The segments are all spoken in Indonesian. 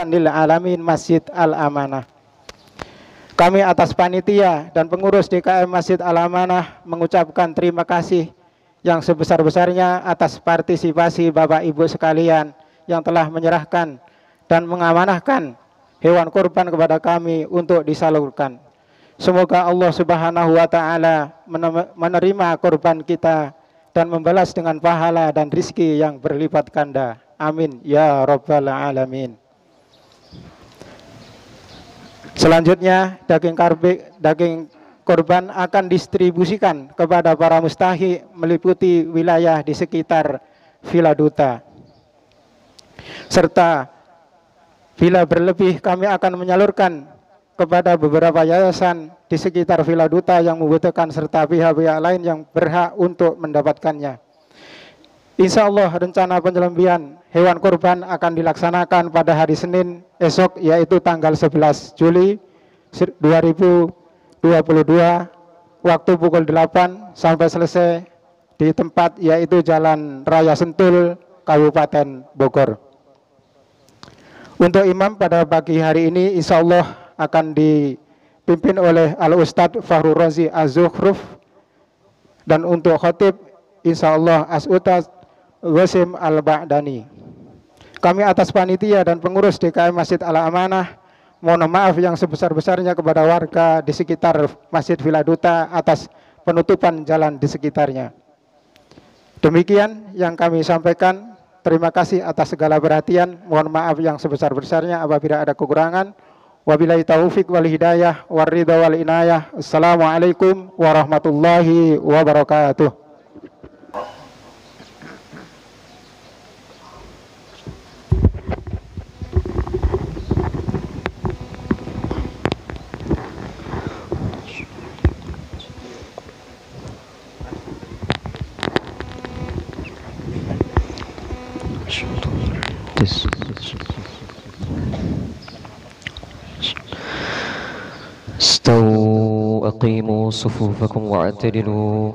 lil alamin Masjid Al-Amanah. Kami atas panitia dan pengurus DKM Masjid Al-Amanah mengucapkan terima kasih yang sebesar-besarnya atas partisipasi Bapak Ibu sekalian yang telah menyerahkan dan mengamanahkan hewan kurban kepada kami untuk disalurkan. Semoga Allah Subhanahu wa taala menerima kurban kita dan membalas dengan pahala dan rizki yang berlipat ganda. Amin ya rabbal alamin. Selanjutnya daging korban akan distribusikan kepada para mustahik meliputi wilayah di sekitar Villa Duta. Serta bila berlebih kami akan menyalurkan kepada beberapa yayasan di sekitar Villa Duta yang membutuhkan serta pihak-pihak lain yang berhak untuk mendapatkannya. Insya Allah rencana penyembelihan hewan kurban akan dilaksanakan pada hari Senin esok, yaitu tanggal 11 Juli 2022 waktu pukul 8 sampai selesai di tempat yaitu Jalan Raya Sentul, Kabupaten Bogor. Untuk imam pada pagi hari ini insya Allah akan dipimpin oleh Al-Ustadz Fahru Rozi Az-Zukhruf, dan untuk khotib insya Allah As-Ustadz Wasim Al-Ba'dani. Kami atas panitia dan pengurus DKM Masjid Al-Amanah mohon maaf yang sebesar-besarnya kepada warga di sekitar Masjid Villa Duta atas penutupan jalan di sekitarnya. Demikian yang kami sampaikan. Terima kasih atas segala perhatian. Mohon maaf yang sebesar-besarnya apabila ada kekurangan. Wabillahi taufiq wal hidayah war ridha wal inayah. Assalamualaikum warahmatullahi wabarakatuh. استووا أقيموا صفوفكم واعتدلوا.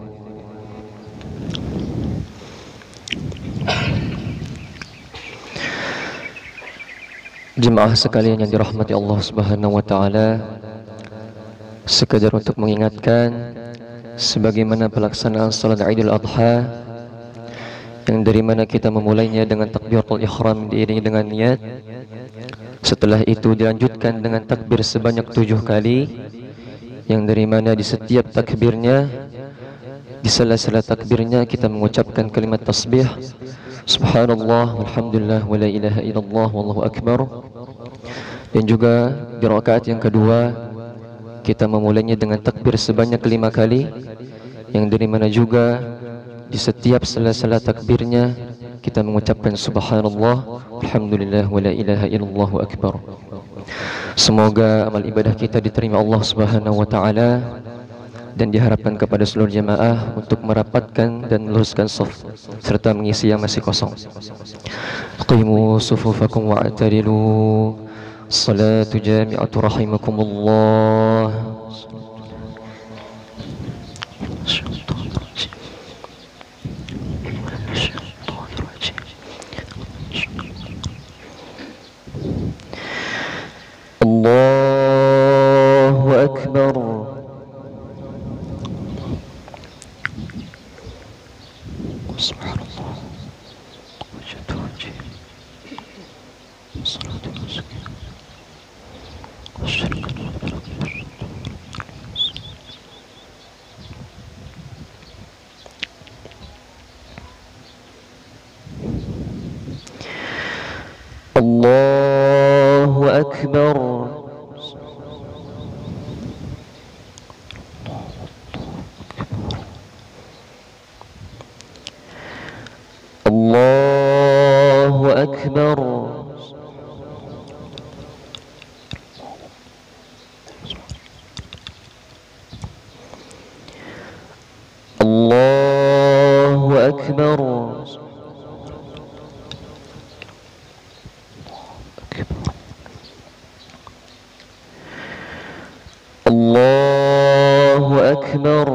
Jemaah sekalian yang dirahmati Allah Subhanahu wa taala, sekadar untuk mengingatkan sebagaimana pelaksanaan salat Idul Adha yang dari mana kita memulainya dengan takbiratul ihram diiringi dengan niat. Setelah itu dilanjutkan dengan takbir sebanyak 7 kali, yang dari mana di setiap takbirnya, di sela-sela takbirnya kita mengucapkan kalimat tasbih subhanallah walhamdulillah wa la ilaha illallah wallahu akbar. Dan juga di rakaat yang kedua kita memulainya dengan takbir sebanyak 5 kali, yang dari mana juga di setiap sela-sela takbirnya kita mengucapkan subhanallah alhamdulillah wa la ilaha illallah wa akbar. Semoga amal ibadah kita diterima Allah Subhanahu wa taala dan diharapkan kepada seluruh jemaah untuk merapatkan dan meluruskan shaf serta mengisi yang masih kosong. Qimu sufufakum wa'tadilu. Salatu jami'atu rahimakumullah. Allahu Akbar. Subhanallah. Allahu Akbar. Allahu Akbar. Allahu Akbar. Allahu Akbar.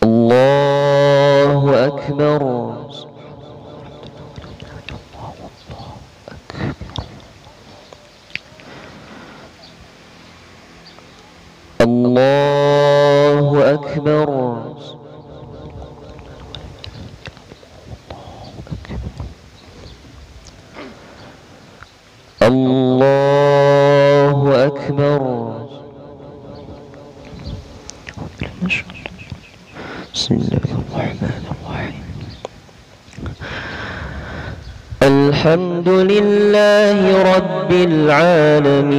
Allah أكبر. الله أكبر. الله أكبر. بسم الله الرحمن الرحيم. الحمد لله رب العالمين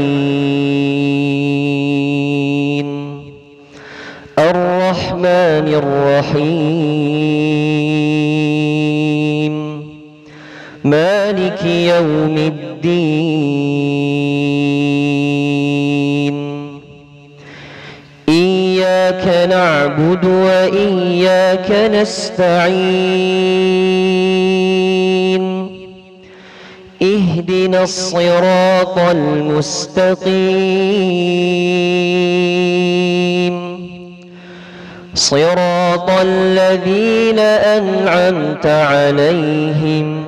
الرحمن الرحيم مالك يوم الدين إياك نعبد وإياك نستعين اهدنا الصراط المستقيم صراط الذين أنعمت عليهم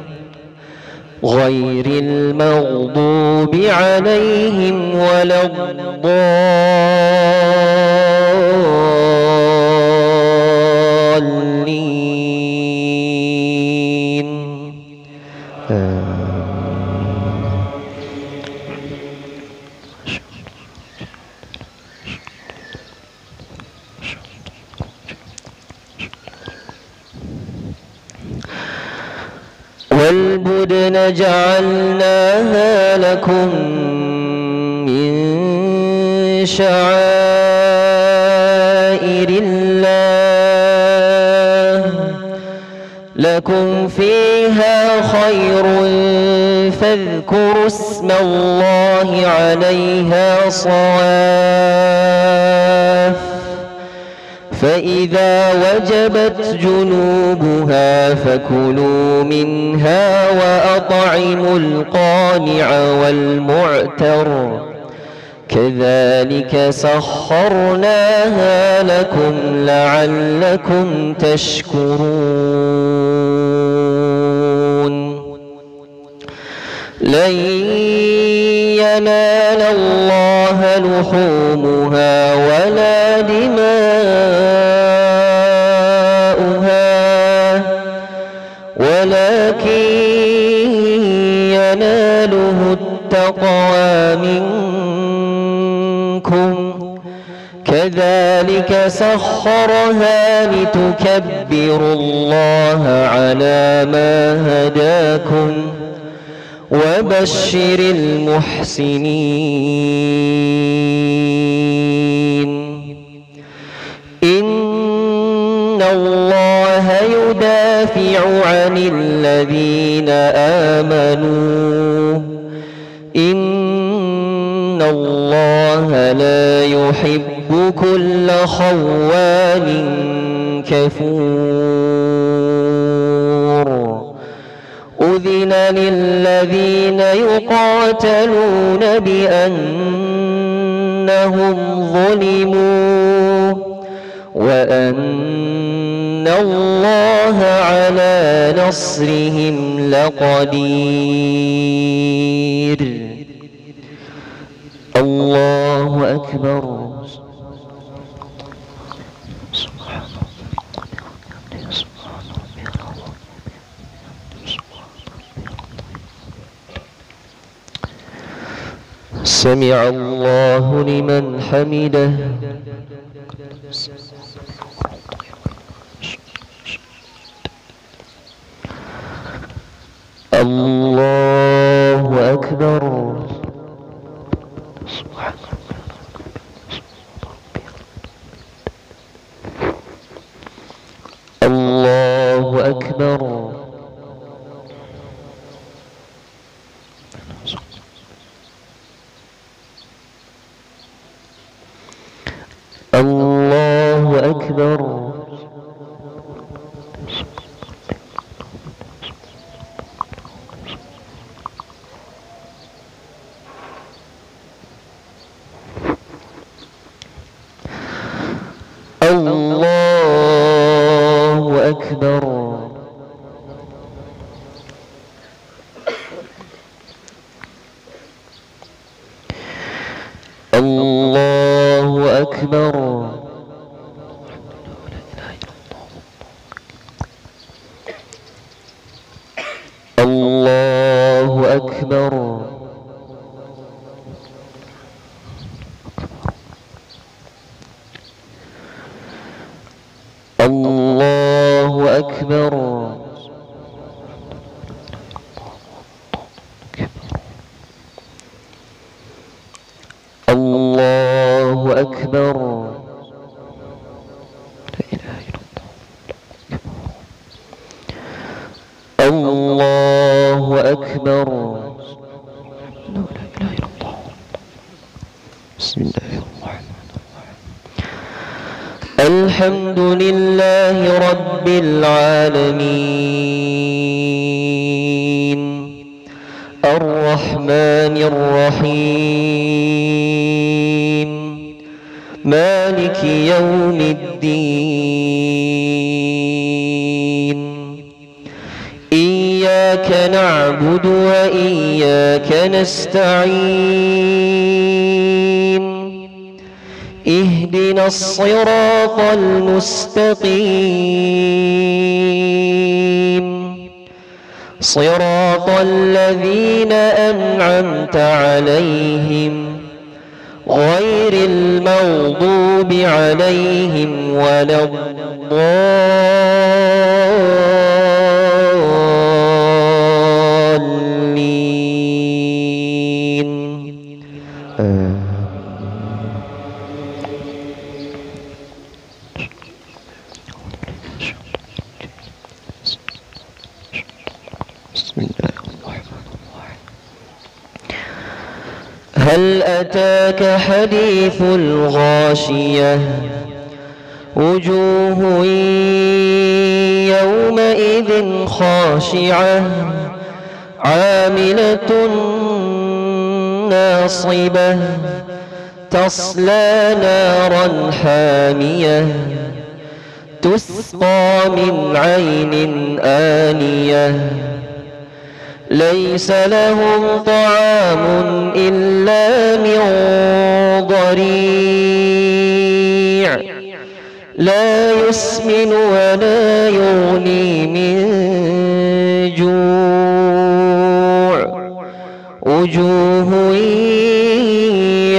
غير المغضوب عليهم ولا الضالين. والبدن جعلناها لكم من شعائر الله لكم فيها خير فاذكروا اسم الله عليها صواف فإذا وجبت جنوبها فكلوا منها وأطعموا القانع والمعتر كذلك سخرناها لكم لعلكم تشكرون. لن ينال الله لحومها ولا دماؤها ولكن يناله التقوى منكم كذلك سخرها لتكبروا الله على ما هداكم وبشر المحسنين. إن الله يدافع عن الذين آمنوا إن الله لا يحب كل خوان كفور. أذن للذين يقاتلون بأنهم ظلموا وأن الله على نصرهم لقدير. الله أكبر. سمع الله لمن حمده. الله أكبر. الله أكبر. الله أكبر. الله أكبر. أكبر الله أكبر الله أكبر الله أكبر الله أكبر لا إله إلا الله بسم الله الرحمن الرحيم الحمد لله رب العالمين الرحمن الرحيم مالك يوم الدين إياك نعبد وإياك نستعين اهدنا الصراط المستقيم صراط الذين أنعمت عليهم غير المغضوب عليهم ولا الضالين بسم الله الرحمن الرحيم هل أتاك حديث الغاشية وجوه يومئذ خاشعة عاملة ناصبة تصلى نارا حامية تسقى من عين آنية ليس لهم طعام إلا من ضريع لا يسمن ولا يغني من جوع وجوه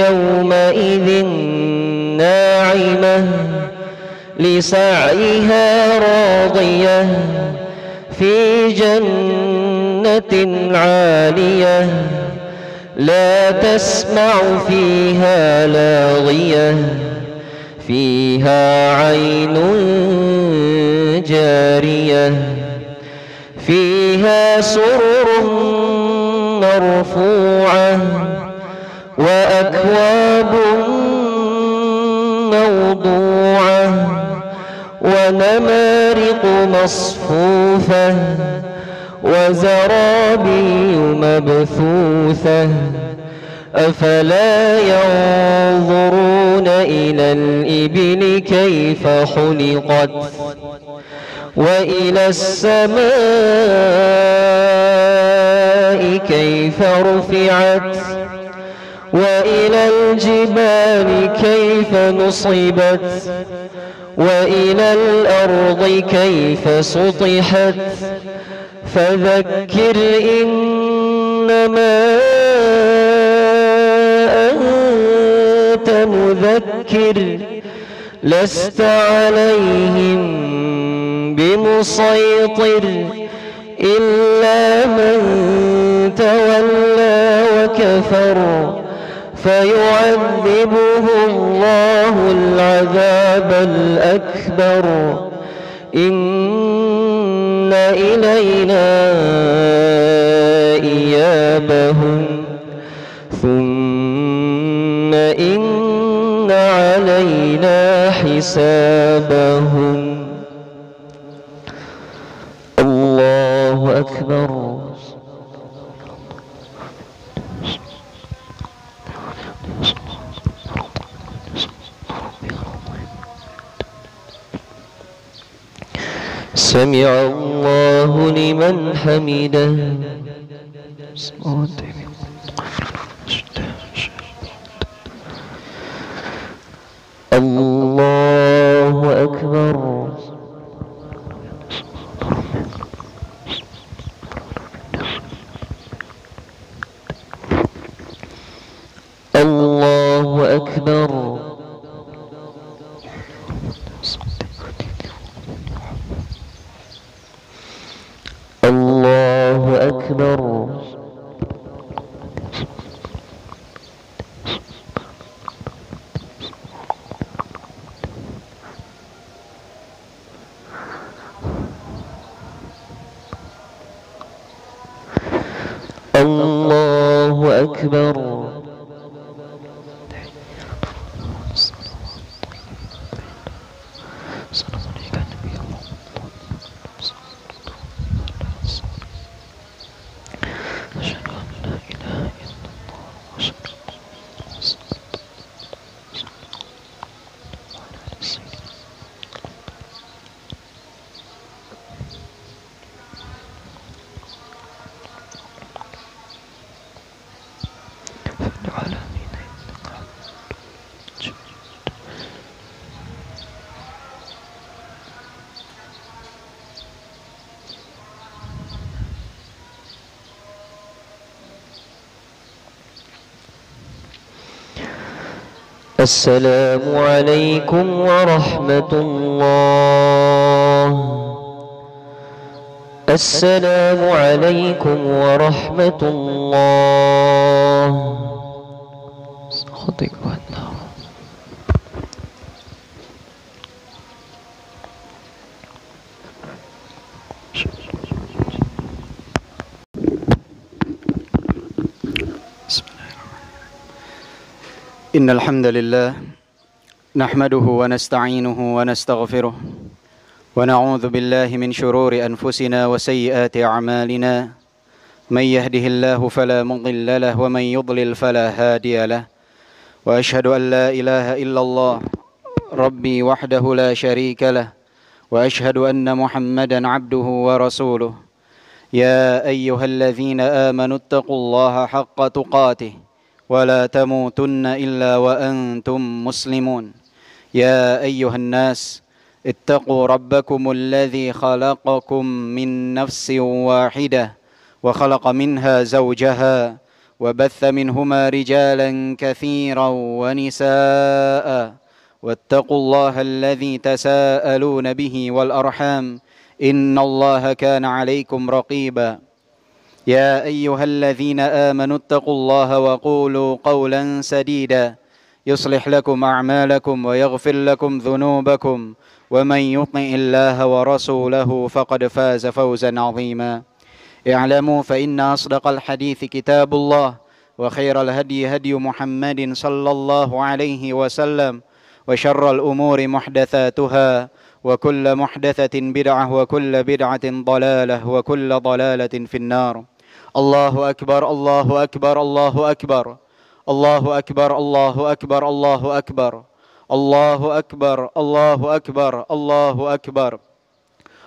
يومئذ ناعمة لسعيها راضية في جنة عالية لا تسمع فيها لاغية فيها عين جارية فيها سرر مرفوعة وأكواب موضوعة ونمارق مصفوفة وزرابي مبثوثة أفلا ينظرون إلى الإبل كيف خلقت وإلى السماء كيف رفعت وإلى الجبال كيف نصبت وإلى الأرض كيف سطحت فذكر إنما أنت مذكر لست عليهم بمسيطر إلا من تولى وكفر فيعذبه الله العذاب الأكبر إن إلينا إيابهم ثم إن علينا حسابهم الله أكبر سمع الله لمن حمده أكبر. الله أكبر. السلام عليكم ورحمة الله. السلام عليكم ورحمة الله. إن الحمد لله نحمده ونستعينه ونستغفره ونعوذ بالله من شرور أنفسنا وسيئات أعمالنا. من يهده الله فلا مضل له ومن يضلل فلا هادي له. وأشهد أن لا إله إلا الله ربي وحده لا شريك له. وأشهد أن محمدا عبده ورسوله. يا أيها الذين آمنوا اتقوا الله حق تقاته ولا تموتن إلا وأنتم مسلمون. يا أيها الناس اتقوا ربكم الذي خلقكم من نفس واحدة وخلق منها زوجها وبث منهما رجالا كثيرا ونساء واتقوا الله الذي تساءلون به والأرحام إن الله كان عليكم رقيبا. يا أيها الذين آمنوا اتقوا الله وقولوا قولا سديدا يصلح لكم أعمالكم ويغفر لكم ذنوبكم ومن يطع الله ورسوله فقد فاز فوزا عظيما. اعلموا فإن أصدق الحديث كتاب الله وخير الهدي هدي محمد صلى الله عليه وسلم وشر الأمور محدثاتها وكل محدثة بدعة وكل بدعة ضلالة وكل ضلالة في النار. الله أكبر الله أكبر الله أكبر الله أكبر الله أكبر الله أكبر الله أكبر الله أكبر الله أكبر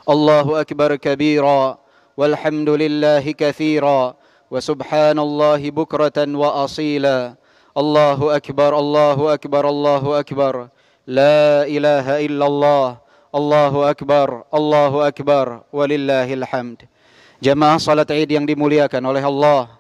الله أكبر كبيرا والحمد لله كثيرا وسبحان الله بكرة وأصيلا. الله أكبر الله أكبر الله أكبر لا إله إلا الله. الله أكبر الله أكبر ولله الحمد. Jamaah salat Id yang dimuliakan oleh Allah,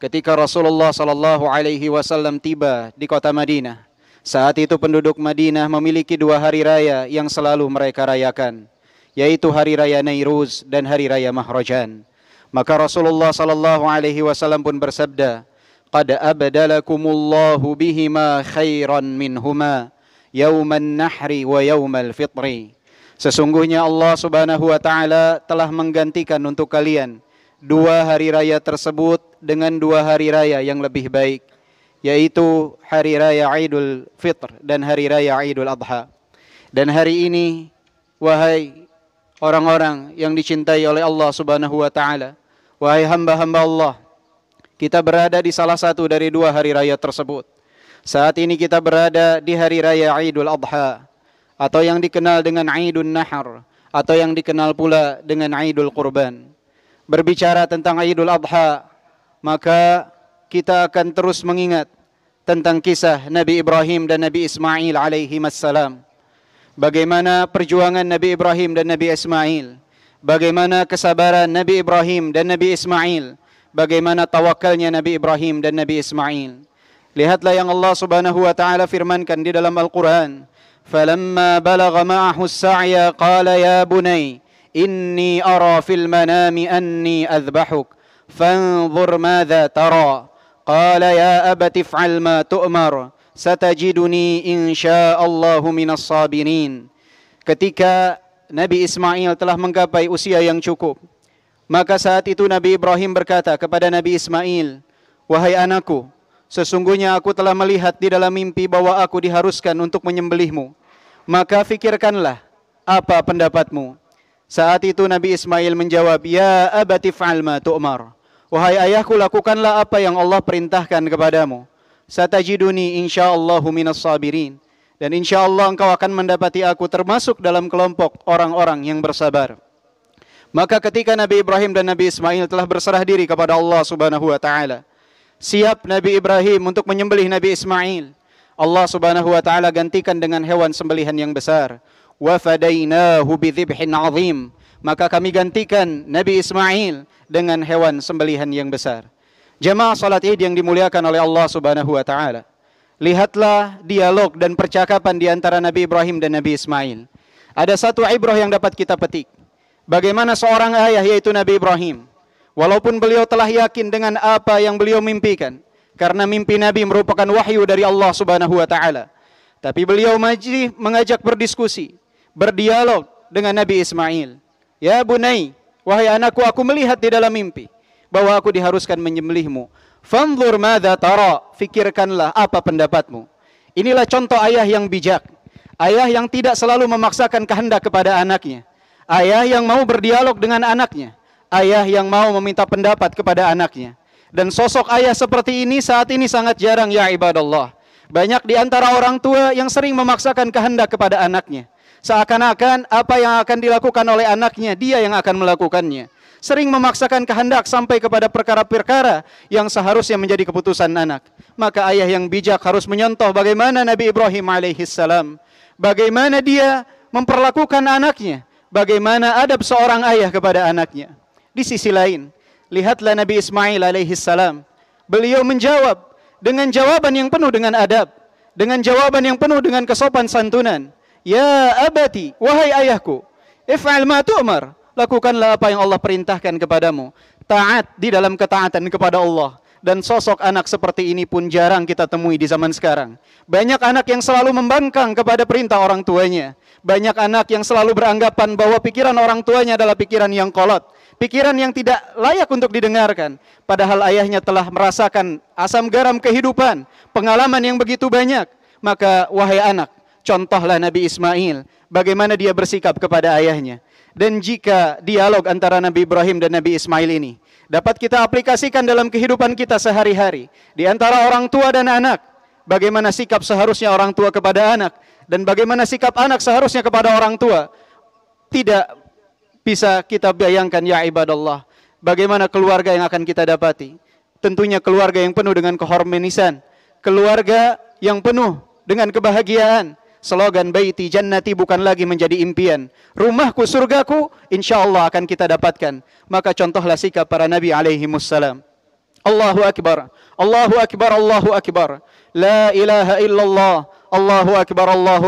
ketika Rasulullah sallallahu alaihi wasallam tiba di kota Madinah, saat itu penduduk Madinah memiliki dua hari raya yang selalu mereka rayakan, yaitu hari raya Nairuz dan hari raya Mahrajan. Maka Rasulullah sallallahu alaihi wasallam pun bersabda, "Qad abdalakumullahu bihima khairan minhuma yauman nahri wa yaumal fitri." Sesungguhnya Allah subhanahu wa ta'ala telah menggantikan untuk kalian dua hari raya tersebut dengan dua hari raya yang lebih baik, yaitu hari raya Idul Fitr dan hari raya Idul Adha. Dan hari ini, wahai orang-orang yang dicintai oleh Allah subhanahu wa ta'ala, wahai hamba-hamba Allah, kita berada di salah satu dari dua hari raya tersebut. Saat ini kita berada di hari raya Idul Adha, atau yang dikenal dengan Idul Nahar, atau yang dikenal pula dengan Idul Qurban. Berbicara tentang Idul Adha, maka kita akan terus mengingat tentang kisah Nabi Ibrahim dan Nabi Ismail alaihi wassalam. Bagaimana perjuangan Nabi Ibrahim dan Nabi Ismail, bagaimana kesabaran Nabi Ibrahim dan Nabi Ismail, bagaimana tawakalnya Nabi Ibrahim dan Nabi Ismail. Lihatlah yang Allah subhanahu wa ta'ala firmankan di dalam Al-Quran, فَلَمَّا بَلَغَ مَعَهُ السَّعْيَ قَالَ يَا بُنَيَّ إِنِّي أَرَى فِي الْمَنَامِ أَنِّي أَذْبَحُكَ fanzur madza tara. Qala ya abati if'al ma tu'mar, satajiduni insyaallahu minas sabirin. Ketika Nabi Ismail telah menggapai usia yang cukup, maka saat itu Nabi Ibrahim berkata kepada Nabi Ismail, wahai anakku, sesungguhnya aku telah melihat di dalam mimpi bahwa aku diharuskan untuk menyembelihmu. Maka fikirkanlah apa pendapatmu. Saat itu Nabi Ismail menjawab, ya abati fa'al ma tu'mar. Wahai ayahku, lakukanlah apa yang Allah perintahkan kepadamu. Satajiduni insyaallahu minas sabirin. Dan insyaallah engkau akan mendapati aku termasuk dalam kelompok orang-orang yang bersabar. Maka ketika Nabi Ibrahim dan Nabi Ismail telah berserah diri kepada Allah Subhanahu wa taala, siap Nabi Ibrahim untuk menyembelih Nabi Ismail, Allah Subhanahu wa taala gantikan dengan hewan sembelihan yang besar. Wa fadainahu bidzibhin 'azim. Maka kami gantikan Nabi Ismail dengan hewan sembelihan yang besar. Jemaah salat Id yang dimuliakan oleh Allah Subhanahu wa taala. Lihatlah dialog dan percakapan di antara Nabi Ibrahim dan Nabi Ismail. Ada satu ibrah yang dapat kita petik. Bagaimana seorang ayah, yaitu Nabi Ibrahim, walaupun beliau telah yakin dengan apa yang beliau mimpikan, karena mimpi Nabi merupakan wahyu dari Allah Subhanahu wa taala, tapi beliau masih mengajak berdiskusi, berdialog dengan Nabi Ismail. Ya bunai, wahai anakku, aku melihat di dalam mimpi bahwa aku diharuskan menyembelihmu. Fanzur madza tara, fikirkanlah apa pendapatmu. Inilah contoh ayah yang bijak. Ayah yang tidak selalu memaksakan kehendak kepada anaknya. Ayah yang mau berdialog dengan anaknya. Ayah yang mau meminta pendapat kepada anaknya. Dan sosok ayah seperti ini saat ini sangat jarang, ya ibadallah. Banyak di antara orang tua yang sering memaksakan kehendak kepada anaknya. Seakan-akan apa yang akan dilakukan oleh anaknya, dia yang akan melakukannya. Sering memaksakan kehendak sampai kepada perkara-perkara yang seharusnya menjadi keputusan anak. Maka ayah yang bijak harus menyontoh bagaimana Nabi Ibrahim alaihissalam, bagaimana dia memperlakukan anaknya, bagaimana adab seorang ayah kepada anaknya. Di sisi lain, lihatlah Nabi Ismail alaihissalam. Beliau menjawab dengan jawaban yang penuh dengan adab, dengan jawaban yang penuh dengan kesopan santunan. Ya abati, wahai ayahku, if'al ma tu'mar, lakukanlah apa yang Allah perintahkan kepadamu. Taat di dalam ketaatan kepada Allah. Dan sosok anak seperti ini pun jarang kita temui di zaman sekarang. Banyak anak yang selalu membangkang kepada perintah orang tuanya. Banyak anak yang selalu beranggapan bahwa pikiran orang tuanya adalah pikiran yang kolot, pikiran yang tidak layak untuk didengarkan. Padahal ayahnya telah merasakan asam garam kehidupan, pengalaman yang begitu banyak. Maka wahai anak, contohlah Nabi Ismail, bagaimana dia bersikap kepada ayahnya. Dan jika dialog antara Nabi Ibrahim dan Nabi Ismail ini dapat kita aplikasikan dalam kehidupan kita sehari-hari, di antara orang tua dan anak, bagaimana sikap seharusnya orang tua kepada anak, dan bagaimana sikap anak seharusnya kepada orang tua, tidak bisa kita bayangkan, ya ibadallah, bagaimana keluarga yang akan kita dapati. Tentunya keluarga yang penuh dengan keharmonisan, keluarga yang penuh dengan kebahagiaan. Slogan baiti jannati bukan lagi menjadi impian. Rumahku surgaku, insyaallah akan kita dapatkan. Maka contohlah sikap para nabi alaihi wassalam. Allahu akbar, Allahu akbar, Allahu akbar. La ilaha illallah, Allahu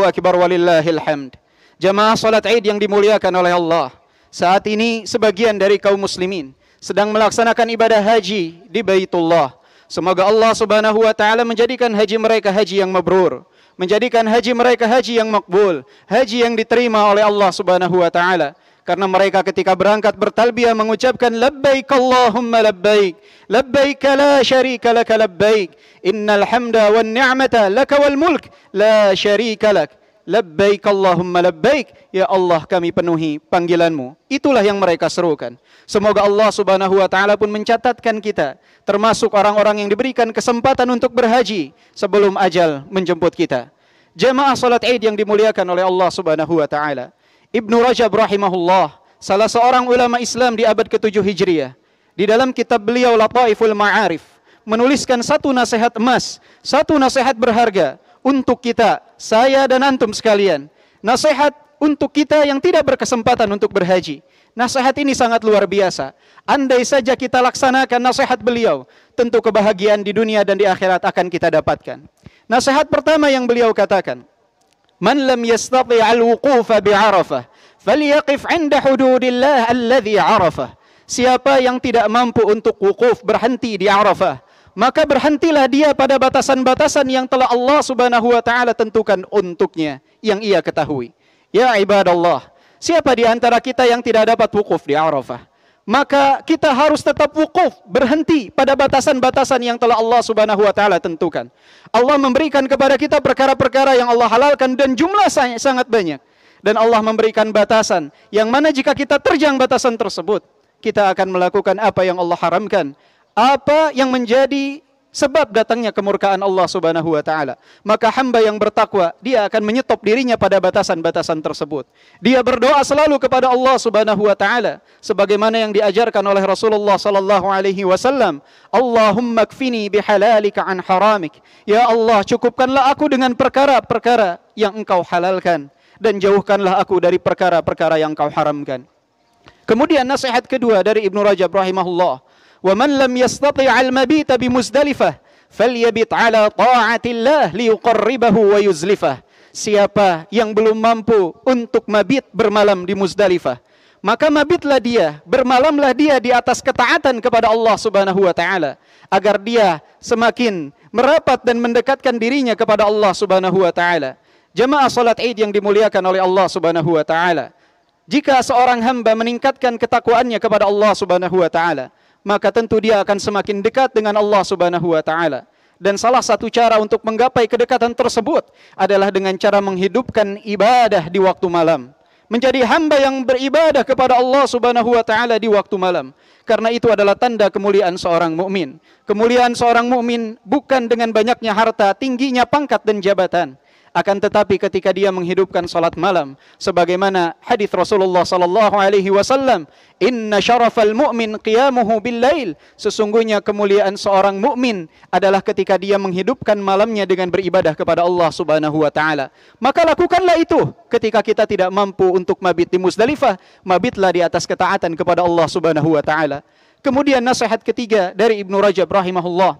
akbar walillahil hamd. Jamaah salat Id yang dimuliakan oleh Allah. Saat ini sebagian dari kaum muslimin sedang melaksanakan ibadah haji di Baitullah. Semoga Allah Subhanahu wa taala menjadikan haji mereka haji yang mabrur, menjadikan haji mereka haji yang makbul, haji yang diterima oleh Allah Subhanahu wa taala. Karena mereka ketika berangkat bertalbiyah mengucapkan labbaik Allahumma labbaik, labbaik la syarika laka labbaik, innal hamda wan ni'mata laka wal mulk la syarika lak. Labbaik Allahumma labbaik, ya Allah kami penuhi panggilanmu. Itulah yang mereka serukan. Semoga Allah Subhanahu wa taala pun mencatatkan kita termasuk orang-orang yang diberikan kesempatan untuk berhaji sebelum ajal menjemput kita. Jamaah salat Id yang dimuliakan oleh Allah Subhanahu wa taala. Ibnu Rajab rahimahullah, salah seorang ulama Islam di abad ke-7 Hijriah, di dalam kitab beliau Lataiful Ma'arif, menuliskan satu nasihat emas, satu nasihat berharga untuk kita, saya dan antum sekalian. Nasihat untuk kita yang tidak berkesempatan untuk berhaji. Nasihat ini sangat luar biasa. Andai saja kita laksanakan nasihat beliau, tentu kebahagiaan di dunia dan di akhirat akan kita dapatkan. Nasihat pertama yang beliau katakan, man lam yastati' al-wuqufa bi'arafah, falyaqif 'inda hududillah alladhi 'arafah. siapa yang tidak mampu untuk wukuf berhenti di Arafah, maka berhentilah dia pada batasan-batasan yang telah Allah Subhanahu wa taala tentukan untuknya yang ia ketahui. Ya ibadallah, siapa di antara kita yang tidak dapat wukuf di Arafah? Maka kita harus tetap wukuf, berhenti pada batasan-batasan yang telah Allah Subhanahu wa taala tentukan. Allah memberikan kepada kita perkara-perkara yang Allah halalkan dan jumlah sangat banyak. Dan Allah memberikan batasan yang mana jika kita terjang batasan tersebut, kita akan melakukan apa yang Allah haramkan, apa yang menjadi sebab datangnya kemurkaan Allah Subhanahu wa taala. Maka hamba yang bertakwa, dia akan menyetop dirinya pada batasan-batasan tersebut. Dia berdoa selalu kepada Allah Subhanahu wa taala sebagaimana yang diajarkan oleh Rasulullah sallallahu alaihi wasallam, Allahumma kfini bihalalika an haramik. Ya Allah, cukupkanlah aku dengan perkara-perkara yang Engkau halalkan dan jauhkanlah aku dari perkara-perkara yang Engkau haramkan. Kemudian nasihat kedua dari Ibnu Rajab rahimahullah, wa man lam yastati' al-mabita bi Muzdalifah falyabit 'ala ta'atillah liyuqarribahu wa yuzlifah. Siapa yang belum mampu untuk mabit bermalam di Muzdalifah, maka mabitlah dia, bermalamlah dia di atas ketaatan kepada Allah Subhanahu wa taala agar dia semakin merapat dan mendekatkan dirinya kepada Allah Subhanahu wa taala. Jamaah salat Id yang dimuliakan oleh Allah Subhanahu wa taala, jika seorang hamba meningkatkan ketakwaannya kepada Allah Subhanahu wa taala, maka tentu dia akan semakin dekat dengan Allah Subhanahu wa taala. Dan salah satu cara untuk menggapai kedekatan tersebut adalah dengan cara menghidupkan ibadah di waktu malam. Menjadi hamba yang beribadah kepada Allah Subhanahu wa taala di waktu malam. Karena itu adalah tanda kemuliaan seorang mukmin. Kemuliaan seorang mukmin bukan dengan banyaknya harta, tingginya pangkat dan jabatan, akan tetapi ketika dia menghidupkan salat malam, sebagaimana hadis Rasulullah sallallahu alaihi wasallam, inna syarafal mu'min qiyamuhu bil lail, sesungguhnya kemuliaan seorang mukmin adalah ketika dia menghidupkan malamnya dengan beribadah kepada Allah Subhanahu wa taala. Maka lakukanlah itu ketika kita tidak mampu untuk mabit di Muzdalifah, mabitlah di atas ketaatan kepada Allah Subhanahu wa taala. Kemudian nasihat ketiga dari Ibnu Rajab rahimahullah,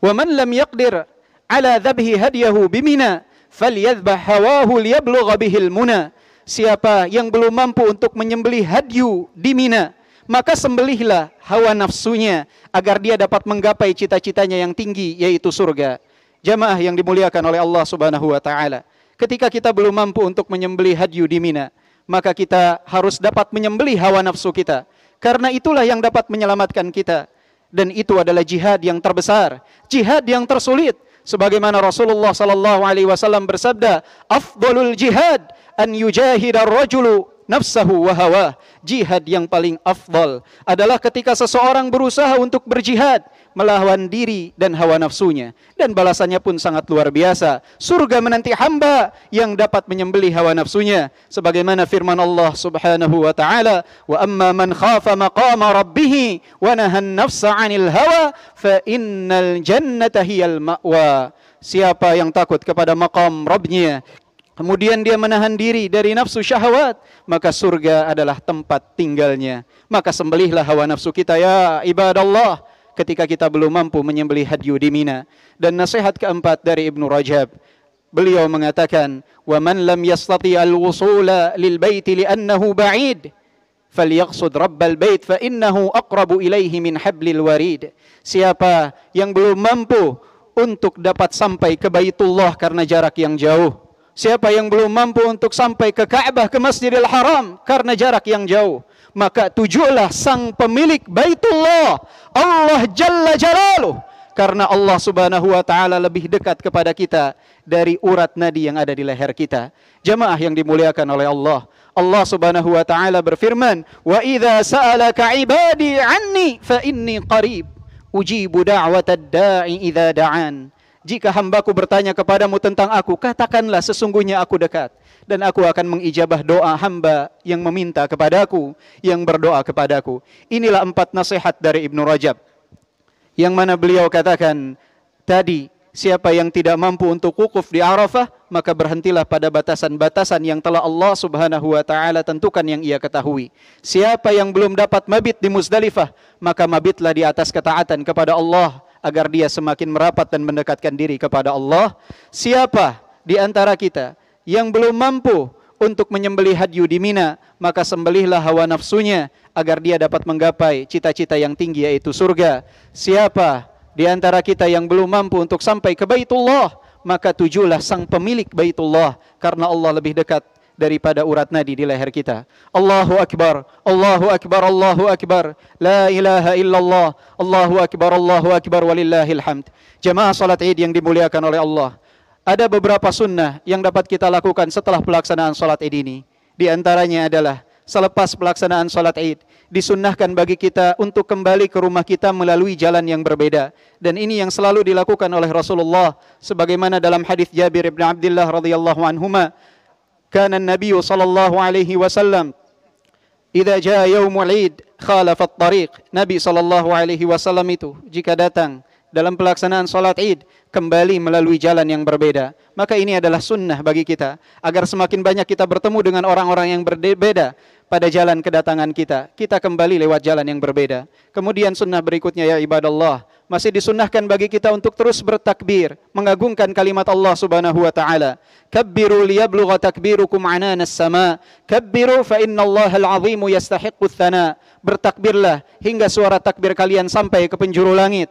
wa man lam yaqdir ala dhabhi hadiyahu bimina falyadhbah hawahu liyablugha bihil muna. Siapa yang belum mampu untuk menyembelih hadyu di Mina, maka sembelihlah hawa nafsunya agar dia dapat menggapai cita-citanya yang tinggi, yaitu surga. Jamaah yang dimuliakan oleh Allah Subhanahu wa taala, ketika kita belum mampu untuk menyembelih hadyu di Mina, maka kita harus dapat menyembelih hawa nafsu kita, karena itulah yang dapat menyelamatkan kita. Dan itu adalah jihad yang terbesar, jihad yang tersulit. Sebagaimana Rasulullah sallallahu alaihi wasallam bersabda, afdalul jihad an yujahida ar-rajulu nafsahu wa hawah. Jihad yang paling afdal adalah ketika seseorang berusaha untuk berjihad melawan diri dan hawa nafsunya, dan balasannya pun sangat luar biasa. Surga menanti hamba yang dapat menyembelih hawa nafsunya, sebagaimana firman Allah Subhanahu wa taala, wa amma man khafa maqama rabbih wa nahan nafsa 'anil hawa fa innal jannata hiyal ma'wa. Siapa yang takut kepada maqam Rabbnya, kemudian dia menahan diri dari nafsu syahwat, maka surga adalah tempat tinggalnya. Maka sembelihlah hawa nafsu kita ya ibadallah ketika kita belum mampu menyembelih hadyu di Mina. Dan nasihat keempat dari Ibnu Rajab, beliau mengatakan, wa man lam yastati al-wusula lil baiti li'annahu ba'id falyaqsud rabbal bait fa innahu aqrabu ilaihi min hablil warid. Siapa yang belum mampu untuk dapat sampai ke Baitullah karena jarak yang jauh, siapa yang belum mampu untuk sampai ke Ka'bah, ke Masjidil Haram karena jarak yang jauh, maka tujulah sang pemilik Baitullah, Allah Jalla Jalaluh, karena Allah Subhanahu wa taala lebih dekat kepada kita dari urat nadi yang ada di leher kita. Jamaah yang dimuliakan oleh Allah, Allah Subhanahu wa taala berfirman, wa idza sa'alaka 'ibadi 'anni fa inni qarib ujibu da'watad da'i idza da'an. Jika hambaku bertanya kepadamu tentang aku, katakanlah sesungguhnya aku dekat, dan aku akan mengijabah doa hamba yang meminta kepadaku, yang berdoa kepadaku. Inilah 4 nasihat dari Ibnu Rajab, yang mana beliau katakan tadi, siapa yang tidak mampu untuk wukuf di Arafah, maka berhentilah pada batasan-batasan yang telah Allah Subhanahu wa taala tentukan yang ia ketahui. Siapa yang belum dapat mabit di Muzdalifah, maka mabitlah di atas ketaatan kepada Allah agar dia semakin merapat dan mendekatkan diri kepada Allah. Siapa di antara kita yang belum mampu untuk menyembelih hadyu di Mina, maka sembelihlah hawa nafsunya agar dia dapat menggapai cita-cita yang tinggi yaitu surga. Siapa di antara kita yang belum mampu untuk sampai ke Baitullah, maka tujulah sang pemilik Baitullah, karena Allah lebih dekat daripada urat nadi di leher kita. Allahu Akbar, Allahu Akbar, Allahu Akbar, la ilaha illallah, Allahu Akbar, walillahil hamd. Jamaah salat Id yang dimuliakan oleh Allah, ada beberapa sunnah yang dapat kita lakukan setelah pelaksanaan salat Id ini. Di antaranya adalah selepas pelaksanaan salat Id, disunnahkan bagi kita untuk kembali ke rumah kita melalui jalan yang berbeda. Dan ini yang selalu dilakukan oleh Rasulullah, sebagaimana dalam hadis Jabir bin Abdullah radhiyallahu anhuma, kana an-nabiy sallallahu alaihi wasallam idza jaa yaumul Id khalafa at-tariq. Nabi sallallahu alaihi wasallam itu jika datang dalam pelaksanaan salat Id kembali melalui jalan yang berbeda. Maka ini adalah sunnah bagi kita, agar semakin banyak kita bertemu dengan orang-orang yang berbeda pada jalan kedatangan kita, kita kembali lewat jalan yang berbeda. Kemudian sunnah berikutnya ya ibadallah, masih disunnahkan bagi kita untuk terus bertakbir, mengagungkan kalimat Allah Subhanahu wa taala. Kabbiru liyablugha takbirukum ananas sama. Kabbiru fa innallahal azimu yastahiqqut thana. Bertakbirlah hingga suara takbir kalian sampai ke penjuru langit,